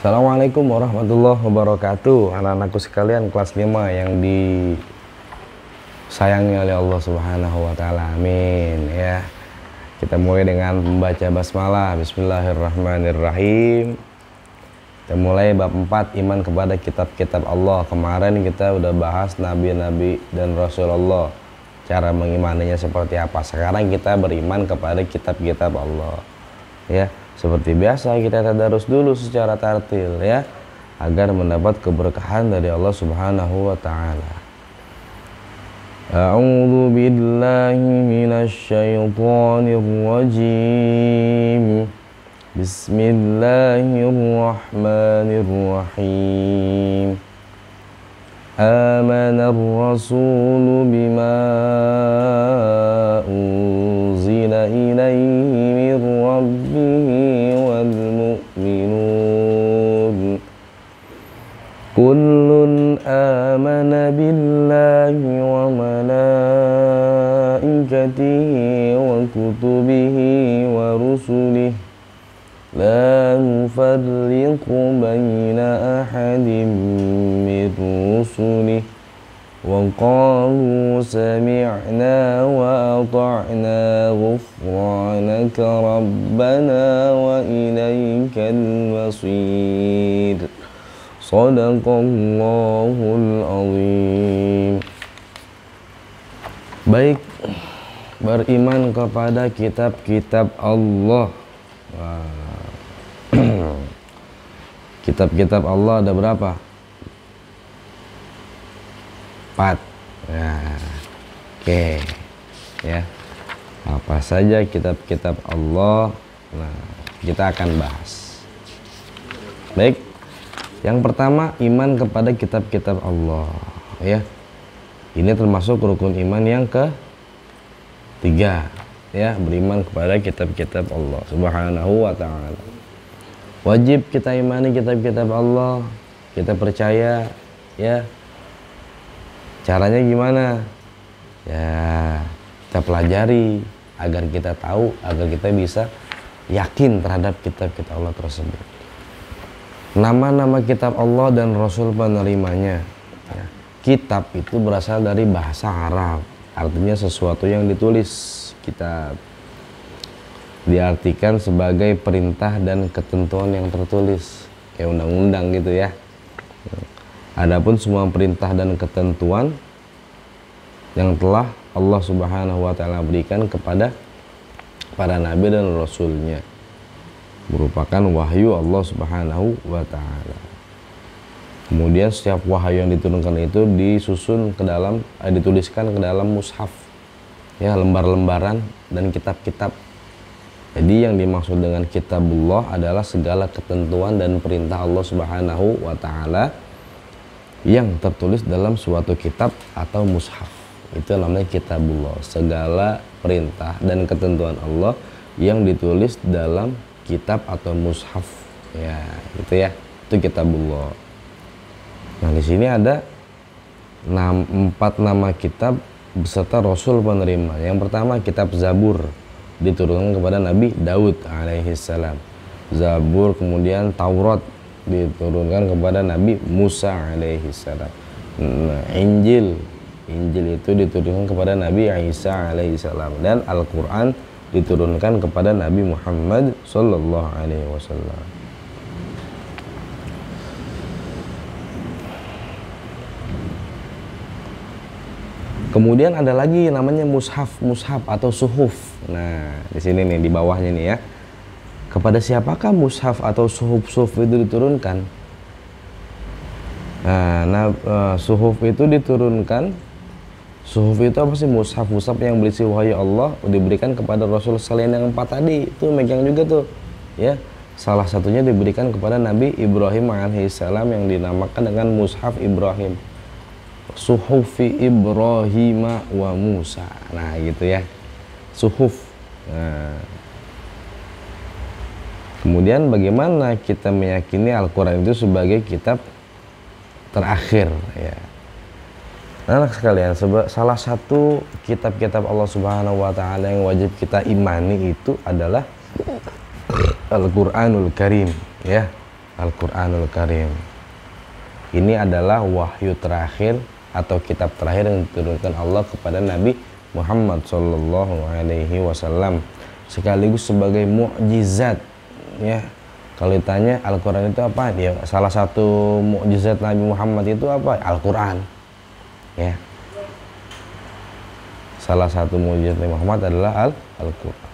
Assalamualaikum warahmatullahi wabarakatuh. Anak-anakku sekalian kelas 5 yang disayangi oleh Allah Subhanahu wa taala. Amin ya. Kita mulai dengan membaca basmalah. Bismillahirrahmanirrahim. Kita mulai bab 4, iman kepada kitab-kitab Allah. Kemarin kita udah bahas nabi-nabi dan rasulullah, cara mengimaninya seperti apa. Sekarang kita beriman kepada kitab-kitab Allah ya. Seperti biasa kita tadarus dulu secara tartil ya, agar mendapat keberkahan dari Allah Subhanahu wa taala. A'udzu billahi minasy syaithanir rajim. Bismillahirrahmanirrahim. Amanar rasulu bima unzila ilaihi min rabbih wal mu'minun kullun amana billahi wa malaikatihi wa kutubihi wa rusulihi la nufarriqu baina ahadin min rusulihi wa qalu sami'na wa ata'na ghufranaka rabbana wa ilaikal masir. Shadaqallahul azim. Baik, beriman kepada kitab-kitab Allah. Kitab-kitab Allah ada berapa? 4 ya. Oke ya, apa saja kitab-kitab Allah? Nah, kita akan bahas. Baik, yang pertama iman kepada kitab-kitab Allah ya. Ini termasuk rukun iman yang ketiga ya, beriman kepada kitab-kitab Allah Subhanahu wa ta'ala. Wajib kita imani kitab-kitab Allah, kita percaya ya. Caranya gimana? Ya, kita pelajari agar kita tahu, agar kita bisa yakin terhadap kitab-kitab Allah tersebut. Nama-nama kitab Allah dan Rasul penerimanya ya. Kitab itu berasal dari bahasa Arab, artinya sesuatu yang ditulis. Kitab diartikan sebagai perintah dan ketentuan yang tertulis, kayak undang-undang gitu ya. Adapun semua perintah dan ketentuan yang telah Allah Subhanahu wa taala berikan kepada para nabi dan rasulnya merupakan wahyu Allah Subhanahu wa taala. Kemudian setiap wahyu yang diturunkan itu disusun ke dalam dituliskan ke dalam mushaf ya, lembar-lembaran dan kitab-kitab. Jadi yang dimaksud dengan kitabullah adalah segala ketentuan dan perintah Allah Subhanahu wa taala yang tertulis dalam suatu kitab atau mushaf. Itu namanya kitabullah, segala perintah dan ketentuan Allah yang ditulis dalam kitab atau mushaf ya, gitu ya. Itu kitabullah. Nah, di sini ada 4 nama kitab beserta rasul penerima. Yang pertama kitab Zabur, diturunkan kepada Nabi Daud alaihissalam. Zabur, kemudian Taurat diturunkan kepada Nabi Musa alaihissalam. Nah, Injil itu diturunkan kepada Nabi Isa alaihissalam, dan Al-Quran diturunkan kepada Nabi Muhammad sallallahu alaihi wasallam. Kemudian ada lagi namanya mushaf atau suhuf. Nah, di sini nih di bawahnya nih ya. Kepada siapakah mushaf atau suhuf itu diturunkan? Nah, suhuf itu diturunkan. Suhuf itu apa sih? Mushaf yang berisi wahyu Allah diberikan kepada Rasul selain yang 4 tadi. Itu megang juga tuh ya. Salah satunya diberikan kepada Nabi Ibrahim alaihissalam yang dinamakan dengan mushaf Ibrahim. Suhufi Ibrahim wa Musa. Nah, gitu ya. Suhuf. Nah, kemudian bagaimana kita meyakini Al-Quran itu sebagai kitab terakhir ya. Anak sekalian, salah satu kitab-kitab Allah Subhanahu wa taala yang wajib kita imani itu adalah Al-Qur'anul Karim ya. Al-Qur'anul Karim. Ini adalah wahyu terakhir atau kitab terakhir yang diturunkan Allah kepada Nabi Muhammad Shallallahu Alaihi Wasallam, sekaligus sebagai mukjizat. Ya, kalau ditanya Al-Quran itu apa? Ya, salah satu mukjizat Nabi Muhammad itu apa? Al-Quran. Ya, salah satu mukjizat Nabi Muhammad adalah Al-Quran.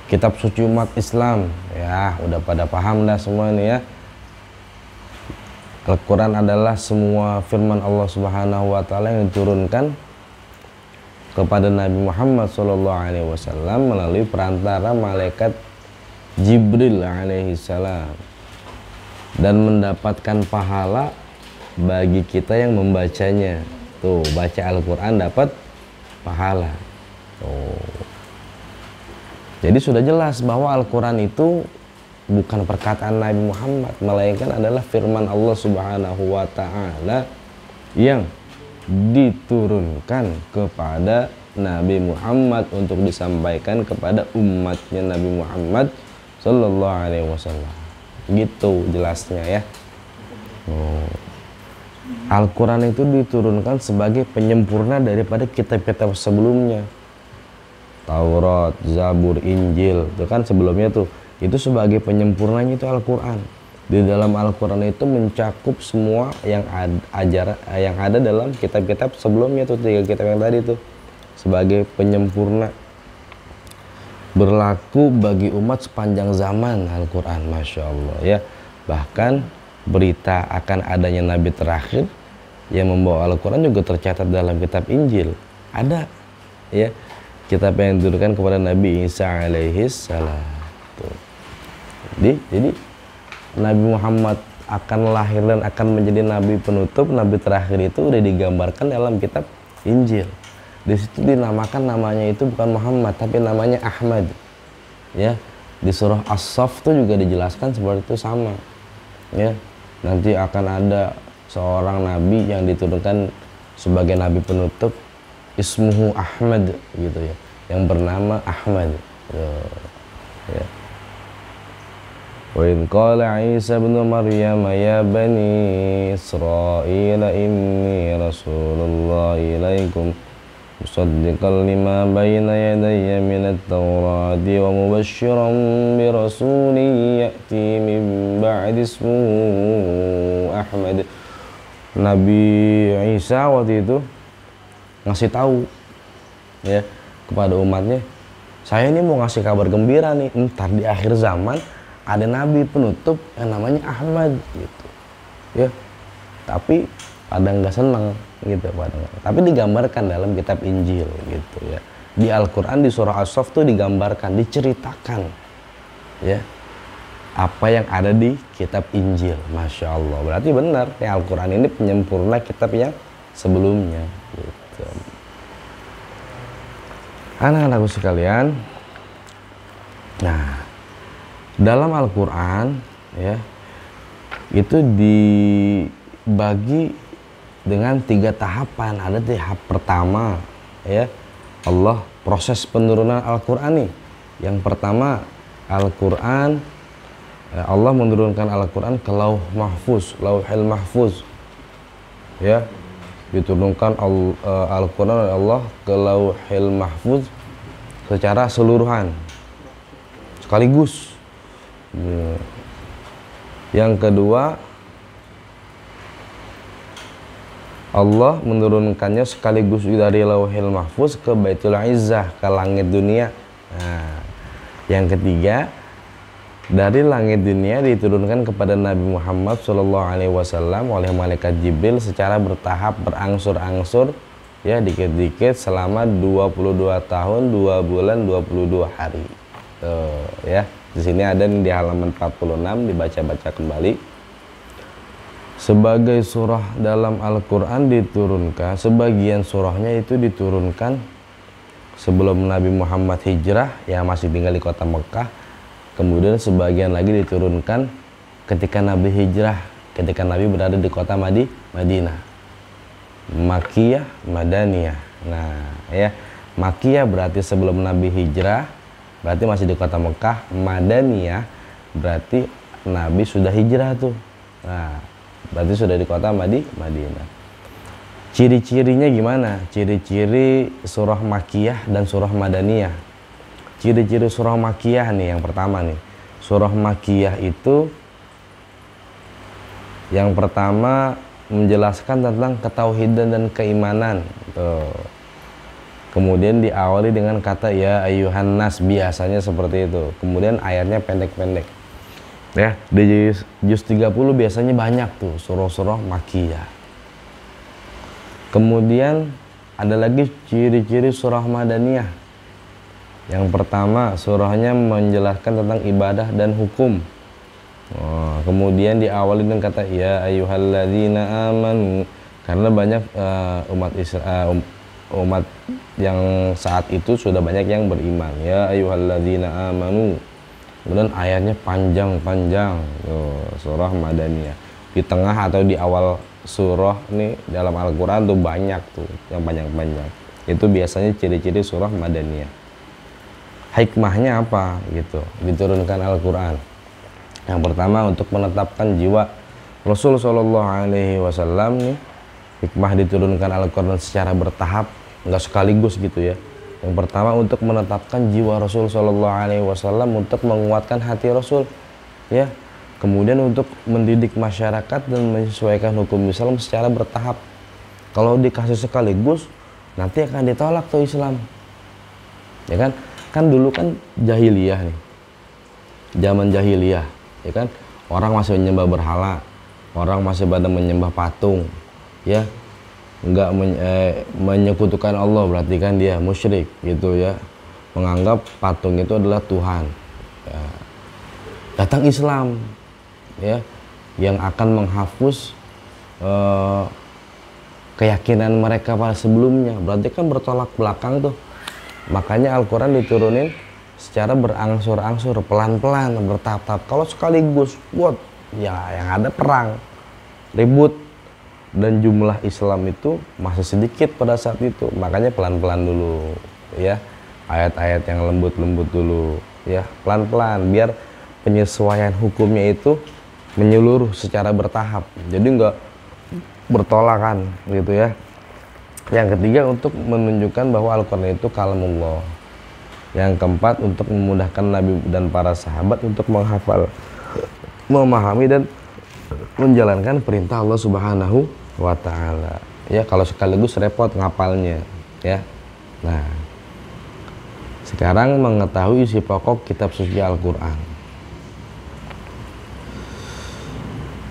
Kitab suci umat Islam. Ya, udah pada paham dah semua ini ya. Al-Quran adalah semua firman Allah Subhanahu wa Ta'ala yang diturunkan kepada Nabi Muhammad SAW melalui perantara malaikat Jibril alaihi salam, dan mendapatkan pahala bagi kita yang membacanya. Tuh, baca Al-Quran dapat pahala. Tuh. Jadi sudah jelas bahwa Al-Quran itu bukan perkataan Nabi Muhammad, melainkan adalah firman Allah Subhanahu wa Ta'ala yang diturunkan kepada Nabi Muhammad untuk disampaikan kepada umatnya Nabi Muhammad Sallallahu Alaihi Wasallam. Gitu jelasnya ya. Al-Quran itu diturunkan sebagai penyempurna daripada kitab-kitab sebelumnya. Taurat, Zabur, Injil, itu kan sebelumnya tuh. Itu sebagai penyempurnanya itu Al-Quran. Di dalam Al-Quran itu mencakup semua yang ada dalam kitab-kitab sebelumnya tuh, 3 kitab yang tadi tuh, sebagai penyempurna. Berlaku bagi umat sepanjang zaman Al-Quran, Masya Allah ya. Bahkan berita akan adanya Nabi terakhir yang membawa Al-Quran juga tercatat dalam kitab Injil. Ada ya, kitab yang diturunkan kepada Nabi Isa alaihi salam. Jadi Nabi Muhammad akan lahir dan akan menjadi nabi penutup, nabi terakhir itu udah digambarkan dalam kitab Injil. Di situ dinamakan namanya itu bukan Muhammad tapi namanya Ahmad. Ya, di surah As-Saff itu juga dijelaskan seperti itu sama. Ya, nanti akan ada seorang nabi yang diturunkan sebagai nabi penutup, ismuhu Ahmad gitu ya, yang bernama Ahmad. Ya. وَإِذْ قَالَ عِيسَى ابْنُ مَرْيَمَ يَا بَنِي إِسْرَائِيلَ إِنِّي رَسُولُ اللَّهِ إِلَيْكُمْ مُصَدِّقًا لِمَا بَيْنَ يَدَيَّ مِنَ التَّوْرَاةِ وَمُبَشِّرًا بِرَسُولٍ يَأْتِي مِنْ بَعْدِي اسْمُهُ أَحْمَدُ. Nabi Isa waktu itu ngasih tahu ya kepada umatnya, saya ini mau ngasih kabar gembira nih, ntar di akhir zaman ada nabi penutup yang namanya Ahmad gitu ya. Tapi pada nggak seneng gitu, tapi digambarkan dalam kitab Injil gitu ya. Di Al-Quran di surah As-Saff tuh digambarkan, diceritakan ya apa yang ada di kitab Injil. Masya Allah, berarti benar ya, Al-Quran ini penyempurna kitab yang sebelumnya gitu. Anak-anakku sekalian, nah dalam Al-Quran ya itu dibagi dengan 3 tahapan. Ada tahap pertama ya, Allah proses penurunan Al-Quran nih. Yang pertama, Al-Quran, Allah menurunkan Al-Quran ke Lauh Mahfuz, Lauhil Mahfuz ya, diturunkan Al-Quran oleh Allah ke Lauhil Mahfuz secara seluruhan sekaligus. Yang kedua, Allah menurunkannya sekaligus dari Lauhil Mahfuz ke Baitul Izzah, ke langit dunia. Nah, yang ketiga, dari langit dunia diturunkan kepada Nabi Muhammad SAW oleh malaikat Jibril secara bertahap, berangsur-angsur ya, dikit-dikit selama 22 tahun 2 bulan 22 hari. Tuh ya. Di sini ada di halaman 46, dibaca-baca kembali. Sebagai surah dalam Al-Quran diturunkan, sebagian surahnya itu diturunkan sebelum Nabi Muhammad hijrah, ya masih tinggal di kota Mekah. Kemudian sebagian lagi diturunkan ketika Nabi hijrah, ketika Nabi berada di kota Madinah. Makkiyah, Madaniyah. Nah ya, Makkiyah berarti sebelum Nabi hijrah, berarti masih di kota Mekah. Madaniyah berarti Nabi sudah hijrah tuh. Nah, berarti sudah di kota Madinah. Ciri-cirinya gimana? Ciri-ciri surah Makkiyah dan surah Madaniyah. Ciri-ciri surah Makkiyah nih yang pertama nih. Surah Makkiyah itu yang pertama menjelaskan tentang ketauhidan dan keimanan. Tuh. Kemudian diawali dengan kata ya ayyuhan nas, biasanya seperti itu. Kemudian ayatnya pendek-pendek. Ya, di juz 30 biasanya banyak tuh surah-surah Makkiyah. Kemudian ada lagi ciri-ciri surah Madaniyah. Yang pertama, surahnya menjelaskan tentang ibadah dan hukum. Kemudian diawali dengan kata ya ayyuhalladzina amanu, karena banyak umat yang saat itu sudah banyak yang beriman. Ya ayyuhalladzina amanu. Kemudian ayatnya panjang-panjang. Surah Madaniyah. Di tengah atau di awal surah nih dalam Al-Quran tuh banyak tuh yang panjang-panjang. Itu biasanya ciri-ciri surah Madaniyah. Hikmahnya apa gitu diturunkan Al-Quran? Yang pertama untuk menetapkan jiwa Rasul Shallallahu Alaihi Wasallam nih. Hikmah diturunkan Al-Quran secara bertahap, nggak sekaligus gitu ya. Yang pertama untuk menetapkan jiwa Rasul Shallallahu Alaihi Wasallam, untuk menguatkan hati Rasul, ya. Kemudian untuk mendidik masyarakat dan menyesuaikan hukum Islam secara bertahap. Kalau dikasih sekaligus, nanti akan ditolak tuh Islam. Ya kan? Kan dulu kan jahiliyah nih. Zaman jahiliyah, ya kan? Orang masih menyembah berhala, orang masih pada menyembah patung, ya. Enggak menyekutukan Allah, berarti kan dia musyrik gitu ya. Menganggap patung itu adalah Tuhan. Ya. Datang Islam, ya, yang akan menghapus keyakinan mereka pada sebelumnya. Berarti kan bertolak belakang tuh. Makanya Al-Quran diturunin secara berangsur-angsur, pelan-pelan, bertahap-tahap. Kalau sekaligus buat ya yang ada perang, ribut, dan jumlah Islam itu masih sedikit pada saat itu. Makanya pelan-pelan dulu, ya. Ayat-ayat yang lembut-lembut dulu, ya, pelan-pelan biar penyesuaian hukumnya itu menyeluruh secara bertahap, jadi enggak bertolakan gitu ya. Yang ketiga untuk menunjukkan bahwa Al-Quran itu kalamullah. Yang keempat untuk memudahkan Nabi dan para sahabat untuk menghafal, memahami dan menjalankan perintah Allah Subhanahu wa Ta'ala. Ya, kalau sekaligus repot ngapalnya, ya. Nah, sekarang mengetahui isi pokok kitab suci Al-Quran.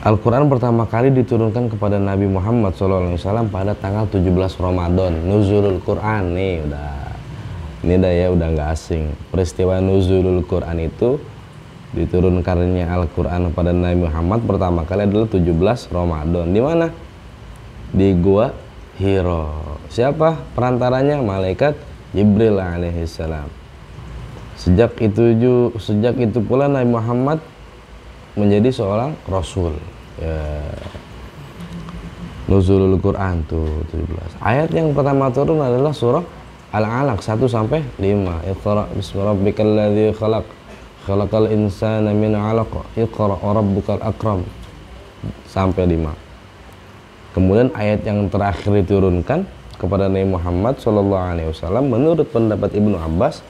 Al-Quran pertama kali diturunkan kepada Nabi Muhammad SAW pada tanggal 17 Ramadan. Nuzulul Quran nih udah ya, udah nggak asing. Peristiwa Nuzulul Quran itu diturunkannya Al-Quran pada Nabi Muhammad pertama kali adalah 17 Ramadan. Di mana? Di Gua Hiro. Siapa perantaranya? Malaikat Jibril alaihissalam. Sejak itu pula Nabi Muhammad menjadi seorang rasul. Ya. Nuzulul Quran tuh 17. Ayat yang pertama turun adalah surah Al-Alaq 1 sampai 5. Iqra bismi rabbikal ladzi khalaq. Khalaqal insana min 'alaq. Iqra rabbukal akram sampai 5. Kemudian ayat yang terakhir diturunkan kepada Nabi Muhammad SAW menurut pendapat Ibnu Abbas,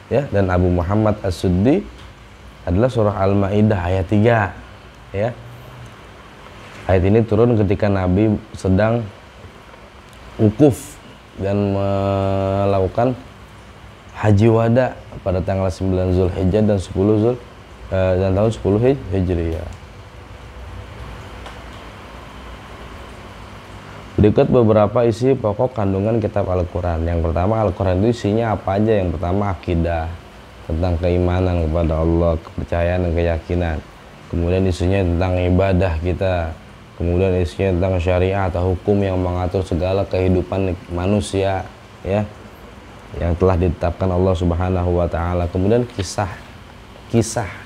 ya, dan Abu Muhammad As-Suddi adalah surah Al-Maidah ayat 3, ya. Ayat ini turun ketika Nabi sedang wukuf dan melakukan haji wada pada tanggal 9 Zulhijjah dan 10 dan tahun 10 Hijriyah. Berikut beberapa isi pokok kandungan kitab Al-Quran. Yang pertama, Al-Quran itu isinya apa aja? Yang pertama, akidah, tentang keimanan kepada Allah, kepercayaan dan keyakinan. Kemudian isinya tentang ibadah kita. Kemudian isinya tentang syariat atau hukum yang mengatur segala kehidupan manusia, ya, yang telah ditetapkan Allah Subhanahu wa Ta'ala. Kemudian kisah,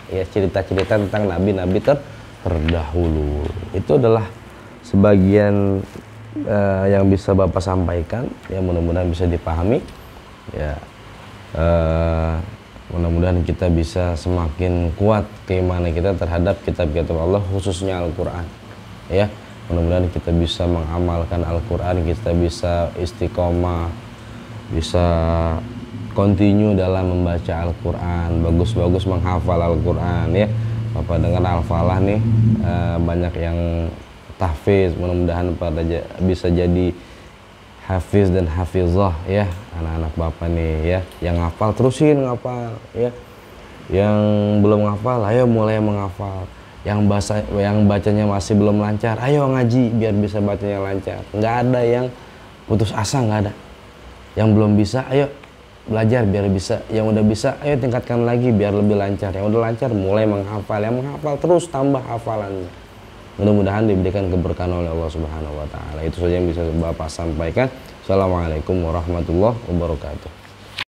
ya, cerita-cerita tentang nabi-nabi terdahulu. Itu adalah sebagian yang bisa Bapak sampaikan, ya, mudah-mudahan bisa dipahami, ya. Mudah-mudahan kita bisa semakin kuat keimanan kita terhadap kitab-kitab Allah, khususnya Al-Quran ya. Mudah-mudahan kita bisa mengamalkan Al-Quran, kita bisa istiqomah, bisa continue dalam membaca Al-Quran, bagus-bagus menghafal Al-Quran ya. Bapak dengar Al-Falah nih, banyak yang tahfiz, mudah-mudahan pada bisa jadi hafiz dan hafizah ya, anak-anak Bapak nih ya. Yang ngafal terusin ngafal ya, yang belum ngafal ayo mulai menghafal, yang bacanya masih belum lancar ayo ngaji biar bisa bacanya lancar. Nggak ada yang putus asa, nggak ada. Yang belum bisa ayo belajar biar bisa, yang udah bisa ayo tingkatkan lagi biar lebih lancar, yang udah lancar mulai menghafal, yang menghafal terus tambah hafalannya. Mudah-mudahan diberikan keberkahan oleh Allah Subhanahu wa taala. Itu saja yang bisa Bapak sampaikan. Assalamualaikum warahmatullahi wabarakatuh.